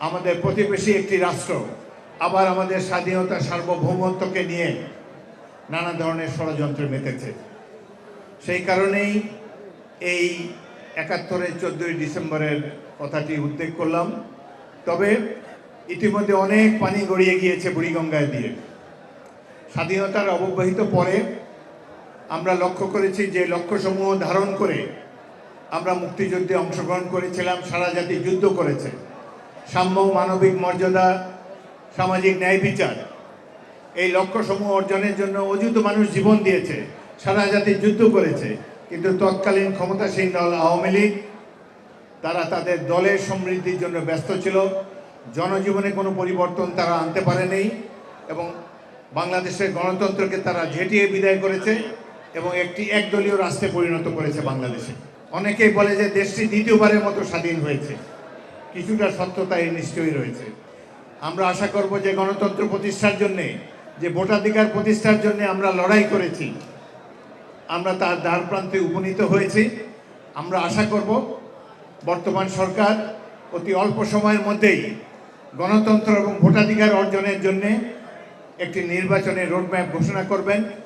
আমাদের প্রতিবেশী একটি রাষ্ট্র আবার আমাদের স্বাধীনতা সার্বভৌমত্বকে নিয়ে নানা ধরনের ষড়যন্ত্রে মেতেছে। সেই কারণেই এই ৭১-এর 14ই ডিসেম্বরের কথাটি উল্লেখ করলাম। তবে ইতিমধ্যে অনেক পানি গড়িয়ে গিয়েছে বুড়িগঙ্গায় দিয়ে। স্বাধীনতার অব্যবহিত পরে আমরা লক্ষ্য করেছি যে লক্ষ্যসমূহ ধারণ করে আমরা মুক্তিযুদ্ধে অংশগ্রহণ করেছিলাম, সারা জাতি যুদ্ধ করেছে। সাম্য, মানবিক মর্যাদা, সামাজিক ন্যায় বিচার, এই লক্ষ্যসমূহ অর্জনের জন্য অযুত মানুষ জীবন দিয়েছে, সারা জাতি যুদ্ধ করেছে। কিন্তু তৎকালীন ক্ষমতাসীন দল আওয়ামী লীগ তারা তাদের দলের সমৃদ্ধির জন্য ব্যস্ত ছিল, জনজীবনে কোনো পরিবর্তন তারা আনতে পারেনি এবং বাংলাদেশের গণতন্ত্রকে তারা ঝেঁটিয়ে বিদায় করেছে এবং একটি একদলীয় রাষ্ট্রে পরিণত করেছে বাংলাদেশে। অনেকেই বলে যে দেশটি দ্বিতীয়বারের মতো স্বাধীন হয়েছে, কিছুটা সত্যতা এই নিশ্চয়ই রয়েছে। আমরা আশা করব যে গণতন্ত্র প্রতিষ্ঠার জন্যে, যে ভোটাধিকার প্রতিষ্ঠার জন্য আমরা লড়াই করেছি, আমরা তার দ্বার প্রান্তে উপনীত হয়েছি। আমরা আশা করব বর্তমান সরকার অতি অল্প সময়ের মধ্যেই গণতন্ত্র এবং ভোটাধিকার অর্জনের জন্য একটি নির্বাচনের রোডম্যাপ ঘোষণা করবেন।